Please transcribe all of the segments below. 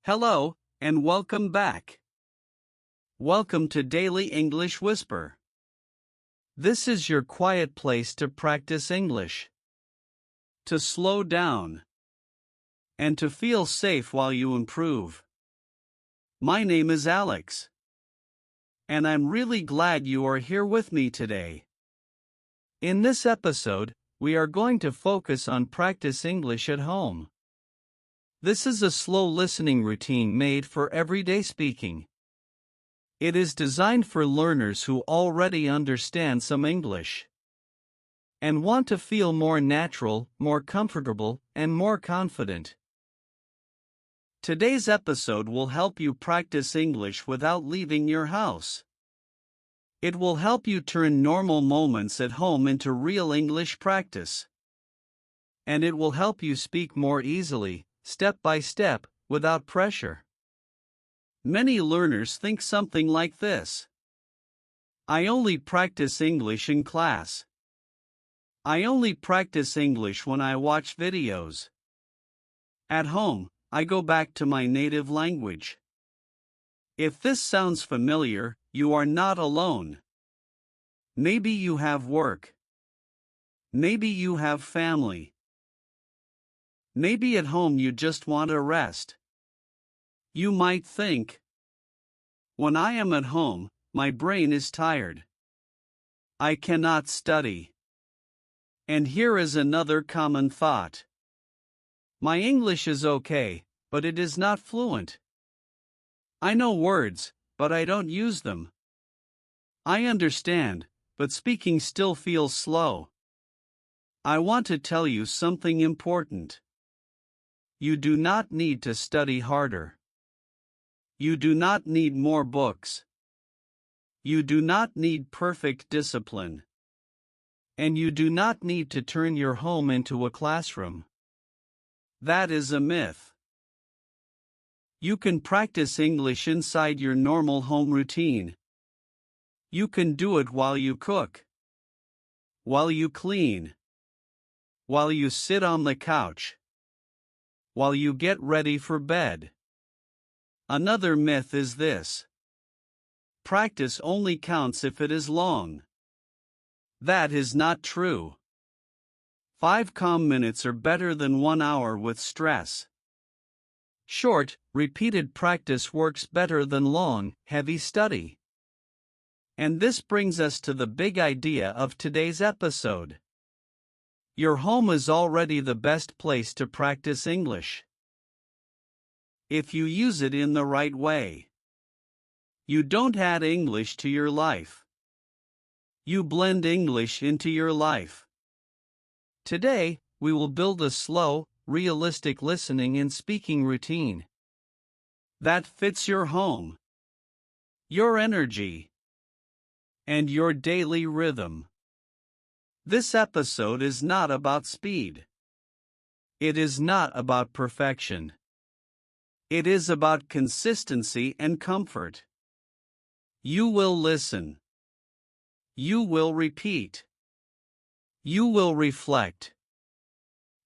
Hello, and welcome back. Welcome to Daily English Whisper. This is your quiet place to practice English, to slow down, and to feel safe while you improve. My name is Alex, and I'm really glad you are here with me today. In this episode, we are going to focus on practice English at home. This is a slow listening routine made for everyday speaking. It is designed for learners who already understand some English and want to feel more natural, more comfortable, and more confident. Today's episode will help you practice English without leaving your house. It will help you turn normal moments at home into real English practice. And it will help you speak more easily, step by step, without pressure. Many learners think something like this: I only practice English in class. I only practice English when I watch videos. At home, I go back to my native language. If this sounds familiar, you are not alone. Maybe you have work. Maybe you have family. Maybe at home you just want to rest. You might think, when I am at home, my brain is tired. I cannot study. And here is another common thought. My English is okay, but it is not fluent. I know words, but I don't use them. I understand, but speaking still feels slow. I want to tell you something important. You do not need to study harder. You do not need more books. You do not need perfect discipline. And you do not need to turn your home into a classroom. That is a myth. You can practice English inside your normal home routine. You can do it while you cook, while you clean, while you sit on the couch, while you get ready for bed. Another myth is this: practice only counts if it is long. That is not true. 5 calm minutes are better than 1 hour with stress. Short, repeated practice works better than long, heavy study. And this brings us to the big idea of today's episode. Your home is already the best place to practice English, if you use it in the right way. You don't add English to your life. You blend English into your life. Today, we will build a slow, realistic listening and speaking routine that fits your home, your energy, and your daily rhythm. This episode is not about speed. It is not about perfection. It is about consistency and comfort. You will listen. You will repeat. You will reflect.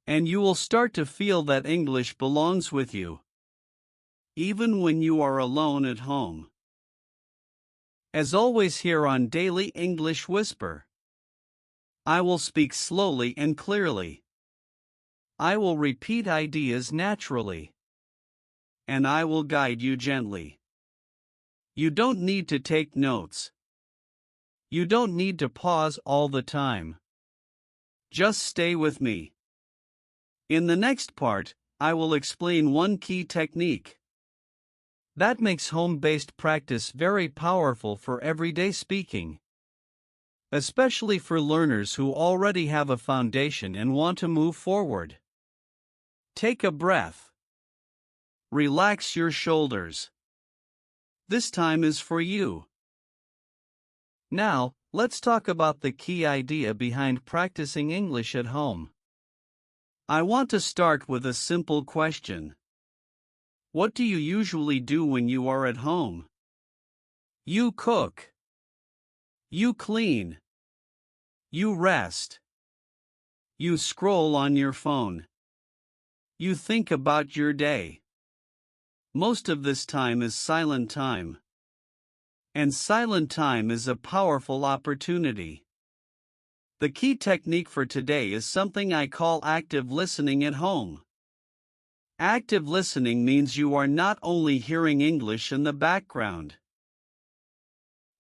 And you will start to feel that English belongs with you, even when you are alone at home. As always here on Daily English Whisper, I will speak slowly and clearly. I will repeat ideas naturally. And I will guide you gently. You don't need to take notes. You don't need to pause all the time. Just stay with me. In the next part, I will explain one key technique that makes home-based practice very powerful for everyday speaking, especially for learners who already have a foundation and want to move forward. Take a breath. Relax your shoulders. This time is for you. Now, let's talk about the key idea behind practicing English at home. I want to start with a simple question. What do you usually do when you are at home? You cook. You clean. You rest. You scroll on your phone. You think about your day. Most of this time is silent time. And silent time is a powerful opportunity. The key technique for today is something I call active listening at home. Active listening means you are not only hearing English in the background,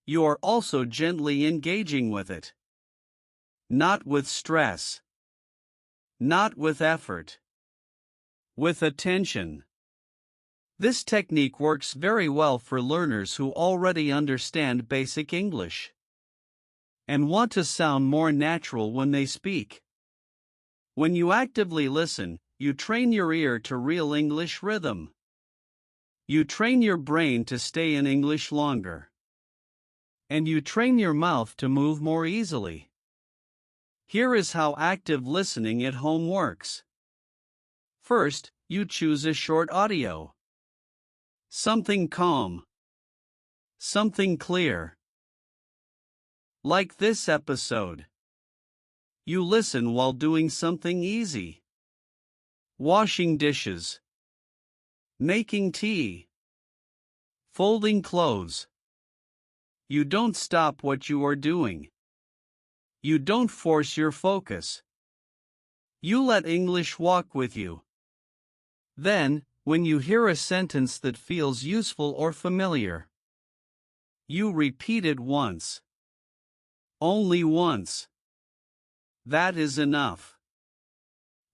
you are also gently engaging with it. Not with stress. Not with effort. With attention. This technique works very well for learners who already understand basic English and want to sound more natural when they speak. When you actively listen, you train your ear to real English rhythm. You train your brain to stay in English longer. And you train your mouth to move more easily. Here is how active listening at home works. First, you choose a short audio. Something calm. Something clear. Like this episode. You listen while doing something easy. Washing dishes. Making tea. Folding clothes. You don't stop what you are doing. You don't force your focus. You let English walk with you. Then, when you hear a sentence that feels useful or familiar, you repeat it once. Only once. That is enough.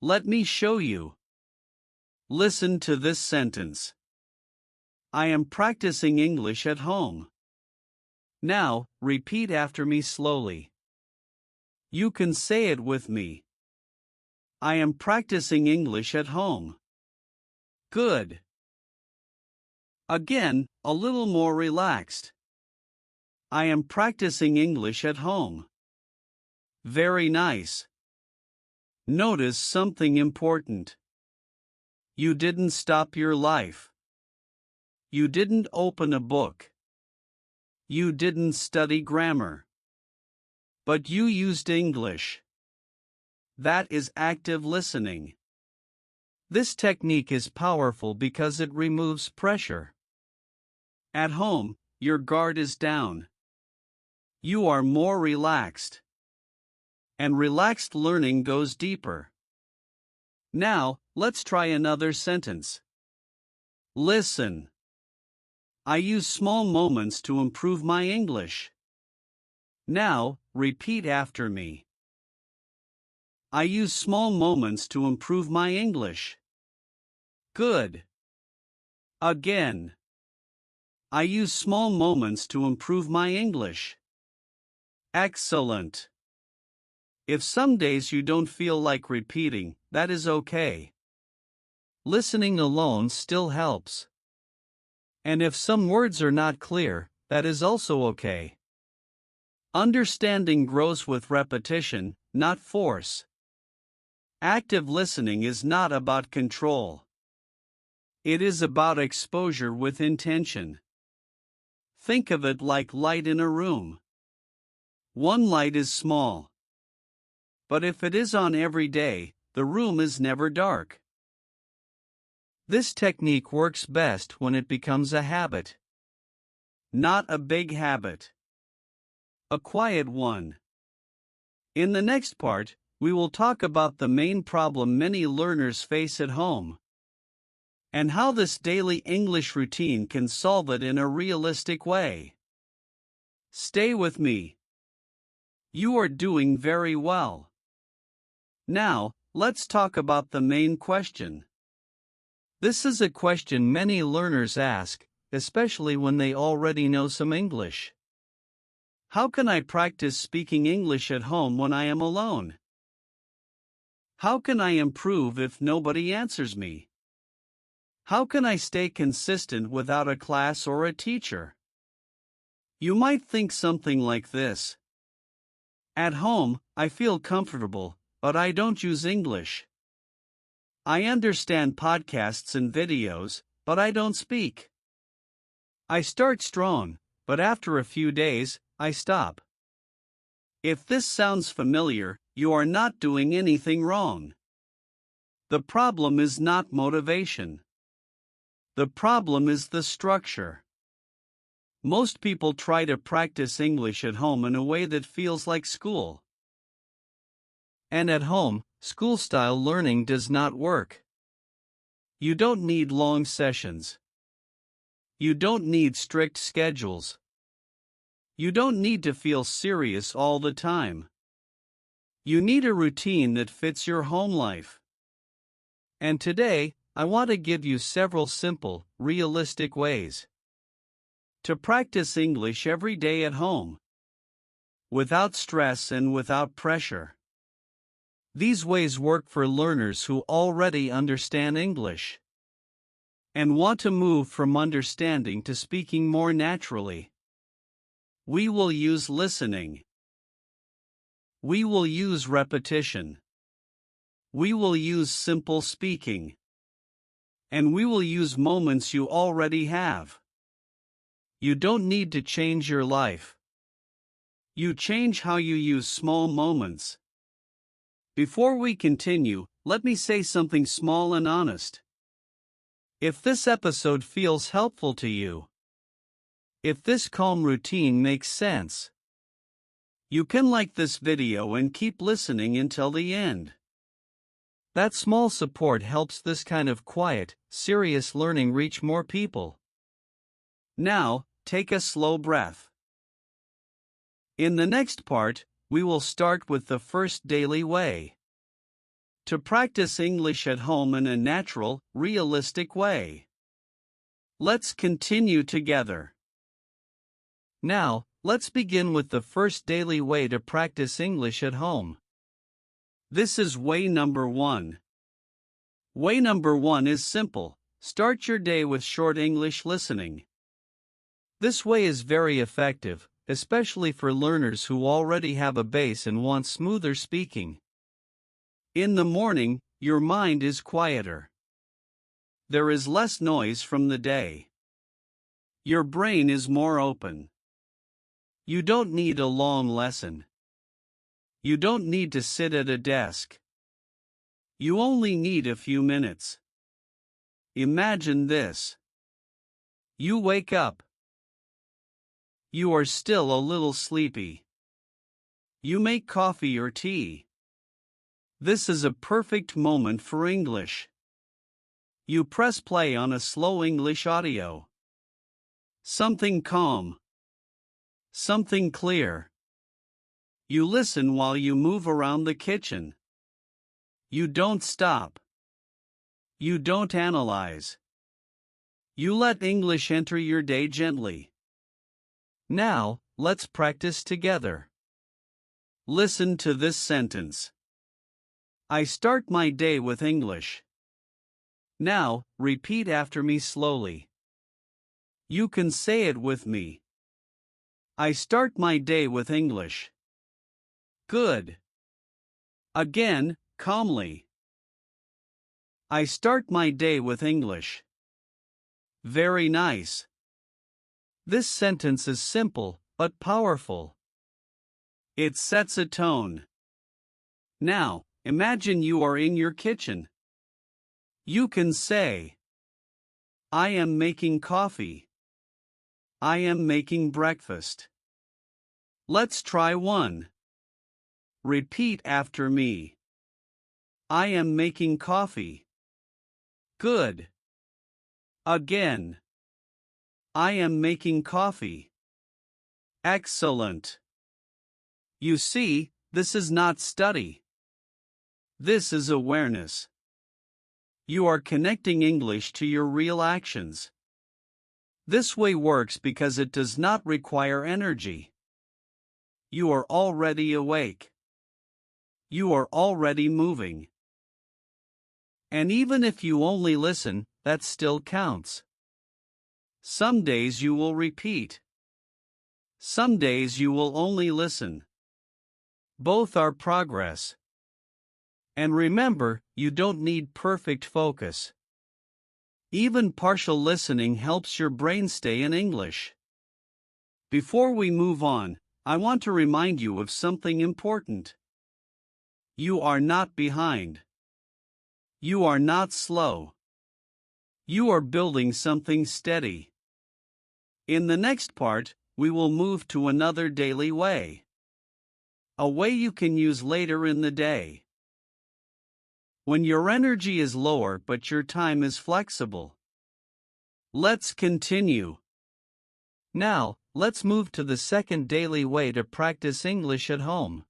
Let me show you. Listen to this sentence. I am practicing English at home. Now, repeat after me slowly. You can say it with me. I am practicing English at home. Good. Again, a little more relaxed. I am practicing English at home. Very nice. Notice something important. You didn't stop your life. You didn't open a book. You didn't study grammar. But you used English. That is active listening. This technique is powerful because it removes pressure. At home, your guard is down. You are more relaxed. And relaxed learning goes deeper. Now, let's try another sentence. Listen. I use small moments to improve my English. Now, repeat after me. I use small moments to improve my English. Good. Again. I use small moments to improve my English. Excellent. If some days you don't feel like repeating, that is okay. Listening alone still helps. And if some words are not clear, that is also okay. Understanding grows with repetition, not force. Active listening is not about control. It is about exposure with intention. Think of it like light in a room. One light is small. But if it is on every day, the room is never dark. This technique works best when it becomes a habit. Not a big habit. A quiet one. In the next part, we will talk about the main problem many learners face at home, and how this daily English routine can solve it in a realistic way. Stay with me. You are doing very well. Now, let's talk about the main question. This is a question many learners ask, especially when they already know some English. How can I practice speaking English at home when I am alone? How can I improve if nobody answers me? How can I stay consistent without a class or a teacher? You might think something like this. At home, I feel comfortable, but I don't use English. I understand podcasts and videos, but I don't speak. I start strong, but after a few days, I stop. If this sounds familiar, you are not doing anything wrong. The problem is not motivation. The problem is the structure. Most people try to practice English at home in a way that feels like school. And at home, school-style learning does not work. You don't need long sessions. You don't need strict schedules. You don't need to feel serious all the time. You need a routine that fits your home life. And today, I want to give you several simple, realistic ways to practice English every day at home, without stress and without pressure. These ways work for learners who already understand English and want to move from understanding to speaking more naturally. We will use listening. We will use repetition. We will use simple speaking. And we will use moments you already have. You don't need to change your life. You change how you use small moments. Before we continue, let me say something small and honest. If this episode feels helpful to you, if this calm routine makes sense, you can like this video and keep listening until the end. That small support helps this kind of quiet, serious learning reach more people. Now, take a slow breath. In the next part, we will start with the first daily way to practice English at home in a natural, realistic way. Let's continue together. Now, let's begin with the first daily way to practice English at home. This is way number 1. Way number 1 is simple. Start your day with short English listening. This way is very effective, especially for learners who already have a base and want smoother speaking. In the morning, your mind is quieter. There is less noise from the day. Your brain is more open. You don't need a long lesson. You don't need to sit at a desk. You only need a few minutes. Imagine this. You wake up. You are still a little sleepy. You make coffee or tea. This is a perfect moment for English. You press play on a slow English audio. Something calm. Something clear. You listen while you move around the kitchen. You don't stop. You don't analyze. You let English enter your day gently. Now, let's practice together. Listen to this sentence. I start my day with English. Now, repeat after me slowly. You can say it with me. I start my day with English. Good. Again, calmly. I start my day with English. Very nice. This sentence is simple, but powerful. It sets a tone. Now, imagine you are in your kitchen. You can say, I am making coffee. I am making breakfast. Let's try one. Repeat after me. I am making coffee. Good. Again. I am making coffee. Excellent. You see, this is not study. This is awareness. You are connecting English to your real actions. This way works because it does not require energy. You are already awake. You are already moving. And even if you only listen, that still counts. Some days you will repeat. Some days you will only listen. Both are progress. And remember, you don't need perfect focus. Even partial listening helps your brain stay in English. Before we move on, I want to remind you of something important. You are not behind. You are not slow. You are building something steady. In the next part, we will move to another daily way. A way you can use later in the day. When your energy is lower but your time is flexible. Let's continue. Now, let's move to the second daily way to practice English at home.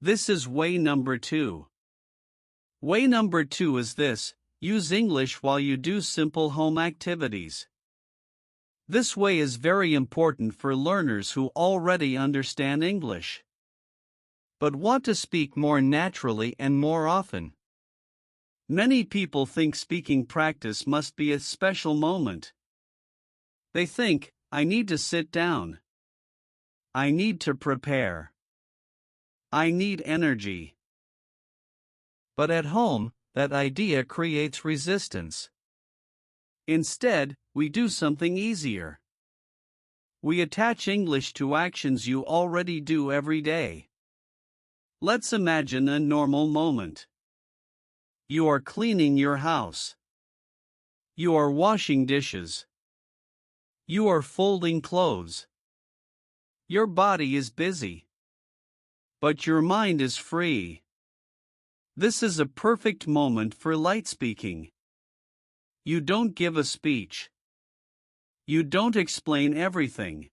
This is way number 2. Way number 2 is this: use English while you do simple home activities. This way is very important for learners who already understand English, but want to speak more naturally and more often. Many people think speaking practice must be a special moment. They think, I need to sit down. I need to prepare. I need energy. But at home, that idea creates resistance. Instead, we do something easier. We attach English to actions you already do every day. Let's imagine a normal moment. You are cleaning your house. You are washing dishes. You are folding clothes. Your body is busy, but your mind is free. This is a perfect moment for light speaking. You don't give a speech. You don't explain everything.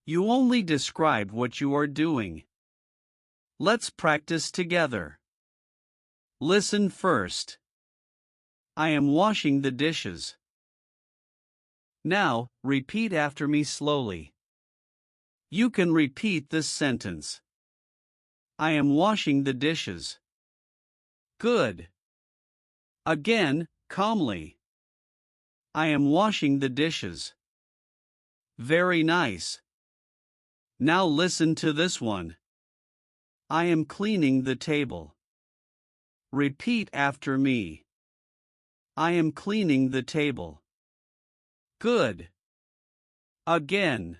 You only describe what you are doing. Let's practice together. Listen first. I am washing the dishes. Now, repeat after me slowly. You can repeat this sentence. I am washing the dishes. Good. Again, calmly. I am washing the dishes. Very nice. Now listen to this one. I am cleaning the table. Repeat after me. I am cleaning the table. Good. Again.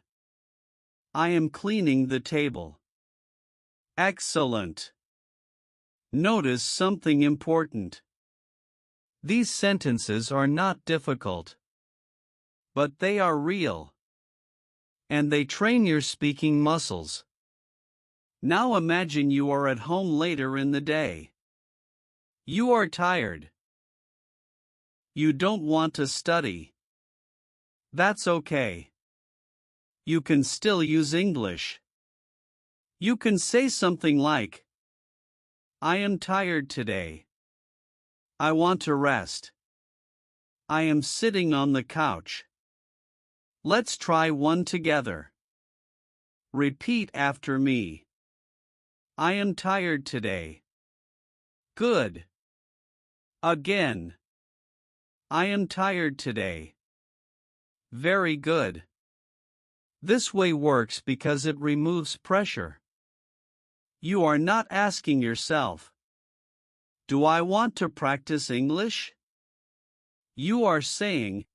I am cleaning the table. Excellent. Notice something important. These sentences are not difficult, but they are real, and they train your speaking muscles. Now imagine you are at home later in the day. You are tired. You don't want to study. That's okay. You can still use English. You can say something like, I am tired today. I want to rest. I am sitting on the couch. Let's try one together. Repeat after me. I am tired today. Good. Again. I am tired today. Very good. This way works because it removes pressure. You are not asking yourself, do I want to practice English? You are saying,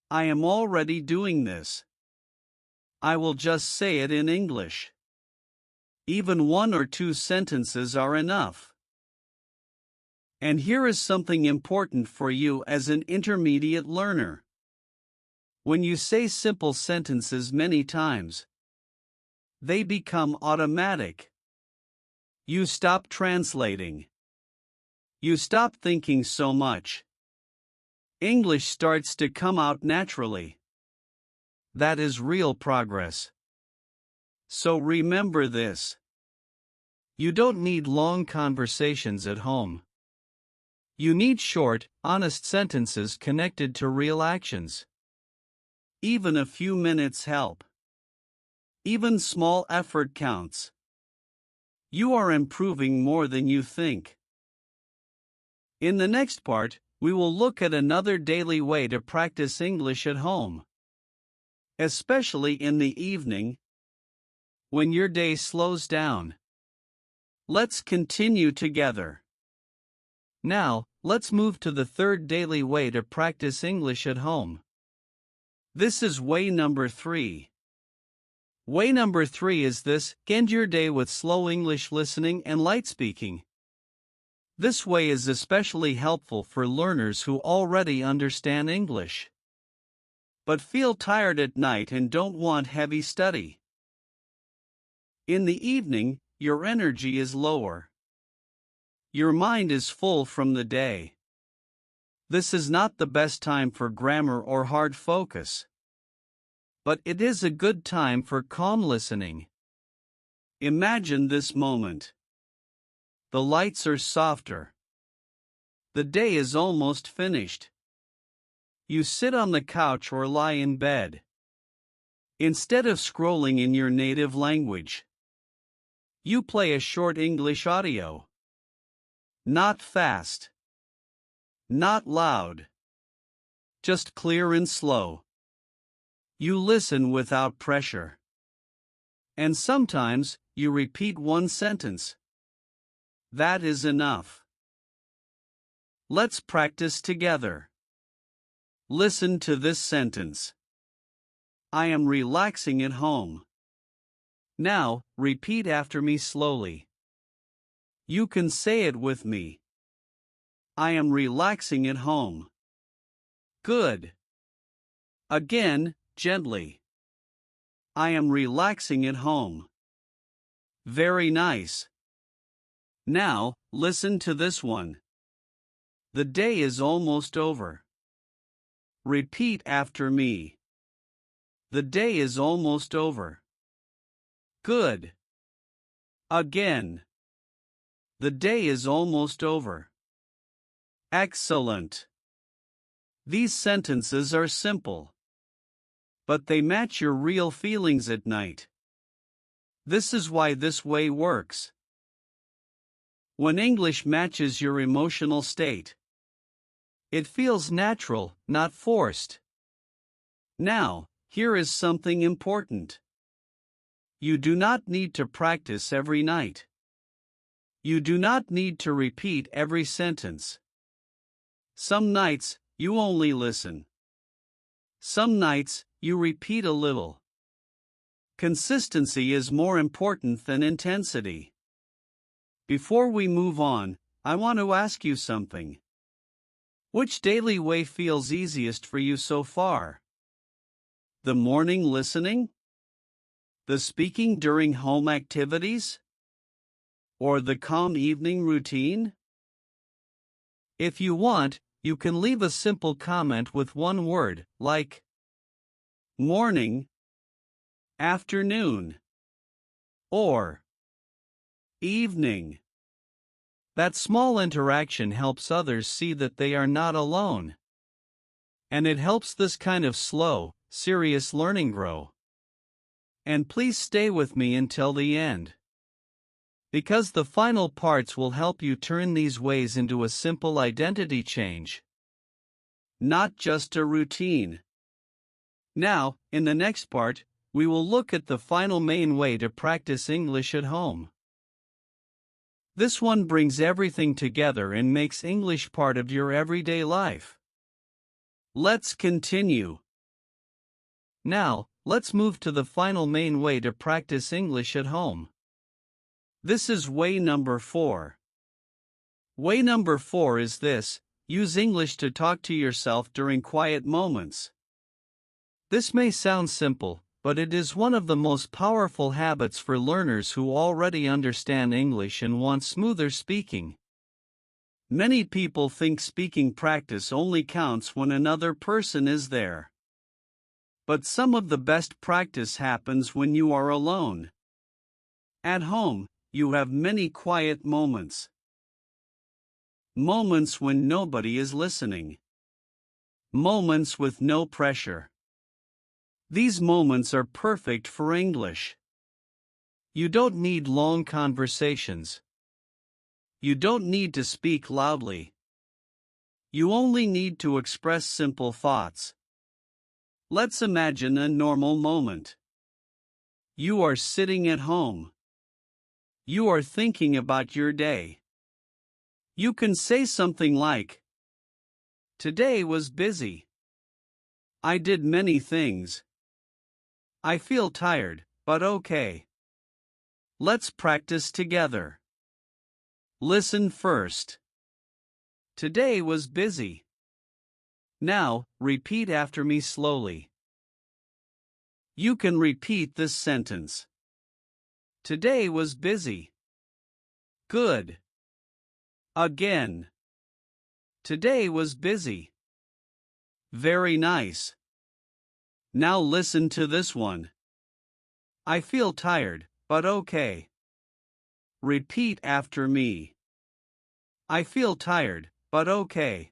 I am already doing this. I will just say it in English. Even 1 or 2 sentences are enough. And here is something important for you as an intermediate learner. When you say simple sentences many times, they become automatic. You stop translating. You stop thinking so much. English starts to come out naturally. That is real progress. So remember this. You don't need long conversations at home. You need short, honest sentences connected to real actions. Even a few minutes help. Even small effort counts. You are improving more than you think. In the next part, we will look at another daily way to practice English at home. Especially in the evening, when your day slows down. Let's continue together. Now, let's move to the third daily way to practice English at home. This is way number 3. Way number 3 is this: end your day with slow English listening and light speaking. This way is especially helpful for learners who already understand English, but feel tired at night and don't want heavy study. In the evening, your energy is lower. Your mind is full from the day. This is not the best time for grammar or hard focus, but it is a good time for calm listening. Imagine this moment. The lights are softer. The day is almost finished. You sit on the couch or lie in bed. Instead of scrolling in your native language, you play a short English audio. Not fast. Not loud. Just clear and slow. You listen without pressure. And sometimes, you repeat one sentence. That is enough. Let's practice together. Listen to this sentence. I am relaxing at home. Now, repeat after me slowly. You can say it with me. I am relaxing at home. Good. Again, gently. I am relaxing at home. Very nice. Now, listen to this one. The day is almost over. Repeat after me. The day is almost over. Good. Again. The day is almost over. Excellent. These sentences are simple, but they match your real feelings at night. This is why this way works. When English matches your emotional state, it feels natural, not forced. Now, here is something important. You do not need to practice every night. You do not need to repeat every sentence. Some nights, you only listen. Some nights, you repeat a little. Consistency is more important than intensity. Before we move on, I want to ask you something. Which daily way feels easiest for you so far? The morning listening? The speaking during home activities? Or the calm evening routine? If you want, you can leave a simple comment with one word, like morning, afternoon, or evening. That small interaction helps others see that they are not alone. And it helps this kind of slow, serious learning grow. And please stay with me until the end, because the final parts will help you turn these ways into a simple identity change, not just a routine. Now, in the next part, we will look at the final main way to practice English at home. This one brings everything together and makes English part of your everyday life. Let's continue. Now, let's move to the final main way to practice English at home. This is way number 4. Way number 4 is this: use English to talk to yourself during quiet moments. This may sound simple, but it is one of the most powerful habits for learners who already understand English and want smoother speaking. Many people think speaking practice only counts when another person is there. But some of the best practice happens when you are alone. At home, you have many quiet moments. Moments when nobody is listening. Moments with no pressure. These moments are perfect for English. You don't need long conversations. You don't need to speak loudly. You only need to express simple thoughts. Let's imagine a normal moment. You are sitting at home. You are thinking about your day. You can say something like, "Today was busy. I did many things. I feel tired, but okay." Let's practice together. Listen first. Today was busy. Now, repeat after me slowly. You can repeat this sentence. Today was busy. Good. Again. Today was busy. Very nice. Now listen to this one. I feel tired, but okay. Repeat after me. I feel tired, but okay.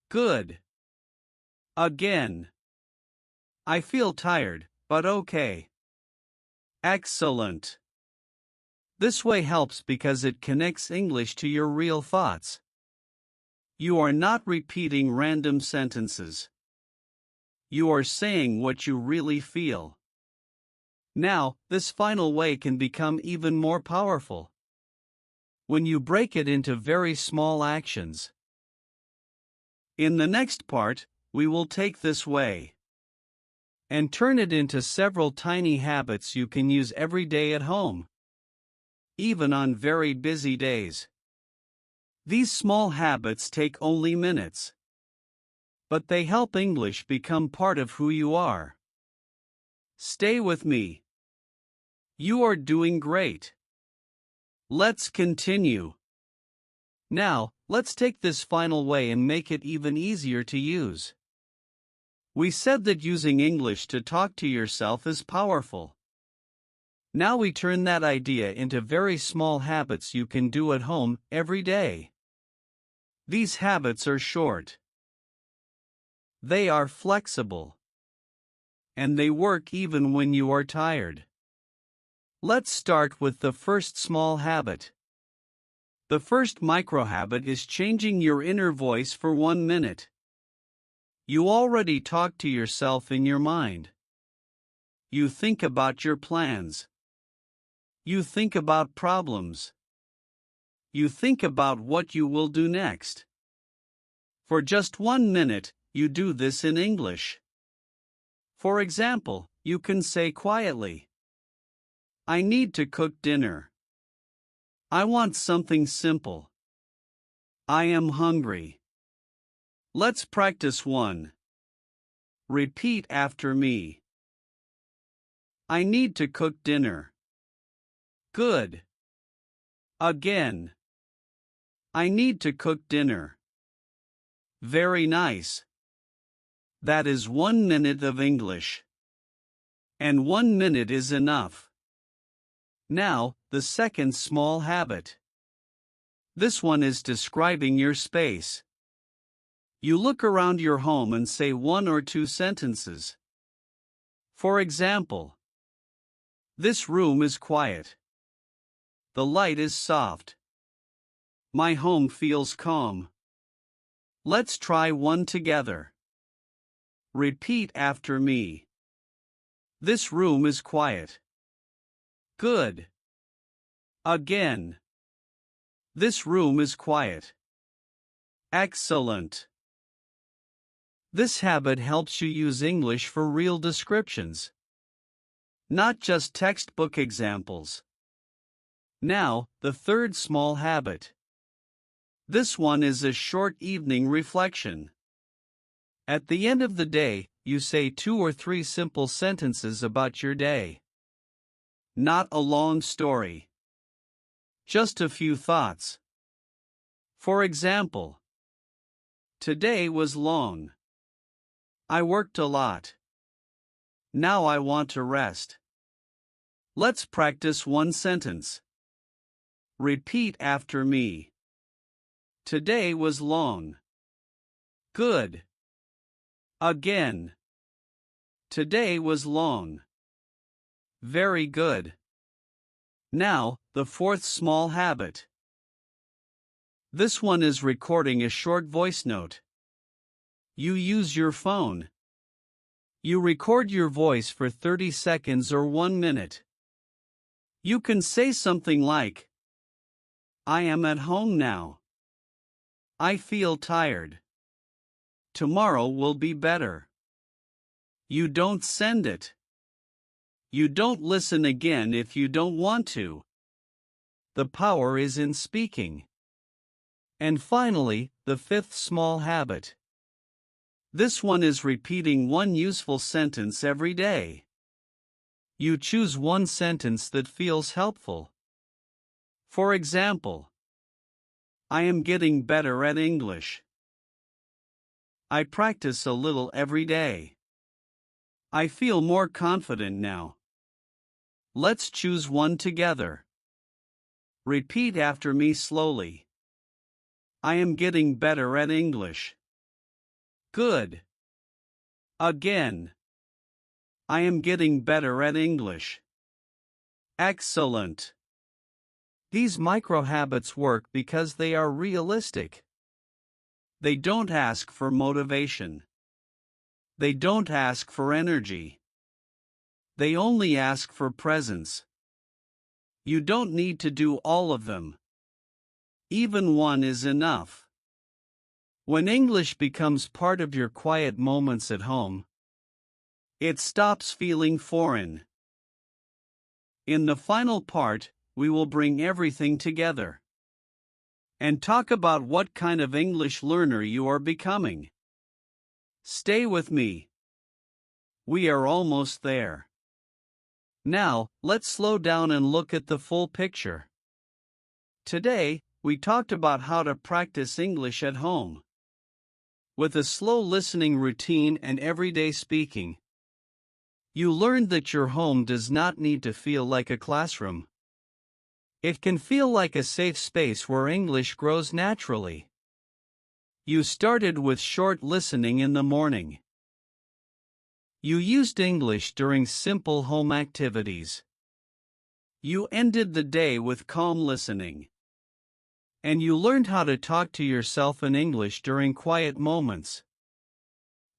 Good. Again. I feel tired, but okay. Excellent. This way helps because it connects English to your real thoughts. You are not repeating random sentences. You are saying what you really feel. Now, this final way can become even more powerful when you break it into very small actions. In the next part, we will take this way and turn it into several tiny habits you can use every day at home, even on very busy days. These small habits take only minutes, but they help English become part of who you are. Stay with me. You are doing great. Let's continue. Now, let's take this final way and make it even easier to use. We said that using English to talk to yourself is powerful. Now we turn that idea into very small habits you can do at home every day. These habits are short. They are flexible. And they work even when you are tired. Let's start with the first small habit. The first micro-habit is changing your inner voice for 1 minute. You already talk to yourself in your mind. You think about your plans. You think about problems. You think about what you will do next. For just 1 minute, you do this in English. For example, you can say quietly, I need to cook dinner. I want something simple. I am hungry. Let's practice one. Repeat after me. I need to cook dinner. Good. Again. I need to cook dinner. Very nice. That is 1 minute of English. And 1 minute is enough. Now, the second small habit. This one is describing your space. You look around your home and say 1 or 2 sentences. For example, this room is quiet. The light is soft. My home feels calm. Let's try one together. Repeat after me. This room is quiet. Good. Again. This room is quiet. Excellent. This habit helps you use English for real descriptions, not just textbook examples. Now, the third small habit. This one is a short evening reflection. At the end of the day, you say 2 or 3 simple sentences about your day. Not a long story. Just a few thoughts. For example, today was long. I worked a lot. Now I want to rest. Let's practice one sentence. Repeat after me. Today was long. Good. Again. Today was long. Very good. Now, the fourth small habit. This one is recording a short voice note. You use your phone. You record your voice for 30 seconds or 1 minute. You can say something like, I am at home now. I feel tired. Tomorrow will be better. You don't send it. You don't listen again if you don't want to. The power is in speaking. And finally, the fifth small habit. This one is repeating one useful sentence every day. You choose one sentence that feels helpful. For example, I am getting better at English. I practice a little every day. I feel more confident now. Let's choose one together. Repeat after me slowly. I am getting better at English. Good. Again. I am getting better at English. Excellent. These micro habits work because they are realistic. They don't ask for motivation. They don't ask for energy. They only ask for presence. You don't need to do all of them. Even one is enough. When English becomes part of your quiet moments at home, it stops feeling foreign. In the final part, we will bring everything together and talk about what kind of English learner you are becoming. Stay with me. We are almost there. Now, let's slow down and look at the full picture. Today, we talked about how to practice English at home. With a slow listening routine and everyday speaking, you learned that your home does not need to feel like a classroom. It can feel like a safe space where English grows naturally. You started with short listening in the morning. You used English during simple home activities. You ended the day with calm listening. And you learned how to talk to yourself in English during quiet moments.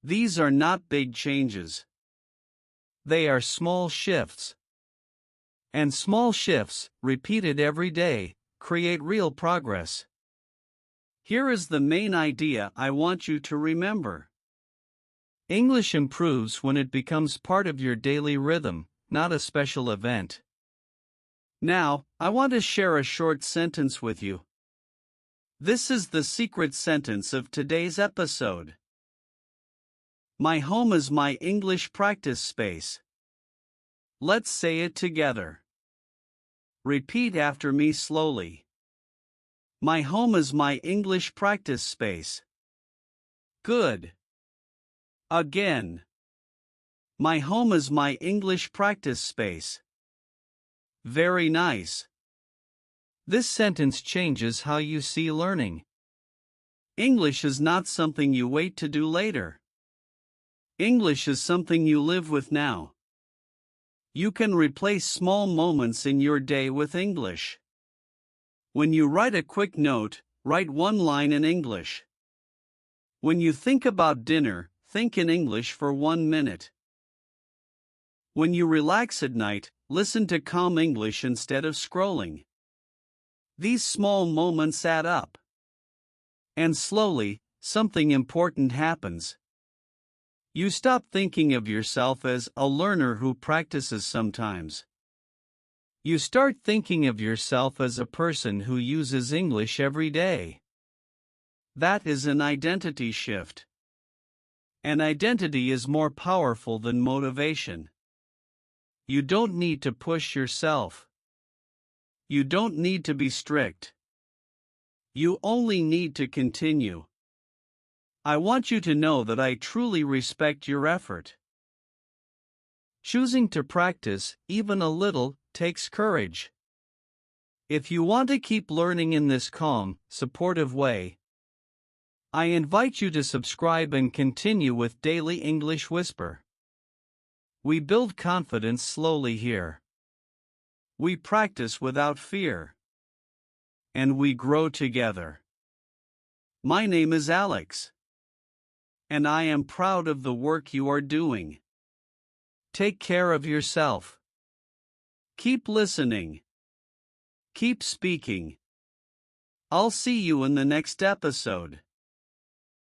These are not big changes. They are small shifts. And small shifts, repeated every day, create real progress. Here is the main idea I want you to remember. English improves when it becomes part of your daily rhythm, not a special event. Now, I want to share a short sentence with you. This is the secret sentence of today's episode. My home is my English practice space. Let's say it together. Repeat after me slowly. My home is my English practice space. Good. Again. My home is my English practice space. Very nice. This sentence changes how you see learning. English is not something you wait to do later. English is something you live with now. You can replace small moments in your day with English. When you write a quick note, write one line in English. When you think about dinner, think in English for 1 minute. When you relax at night, listen to calm English instead of scrolling. These small moments add up. And slowly, something important happens. You stop thinking of yourself as a learner who practices sometimes. You start thinking of yourself as a person who uses English every day. That is an identity shift. An identity is more powerful than motivation. You don't need to push yourself. You don't need to be strict. You only need to continue. I want you to know that I truly respect your effort. Choosing to practice, even a little, takes courage. If you want to keep learning in this calm, supportive way, I invite you to subscribe and continue with Daily English Whisper. We build confidence slowly here. We practice without fear. And we grow together. My name is Alex. And I am proud of the work you are doing. Take care of yourself. Keep listening. Keep speaking. I'll see you in the next episode.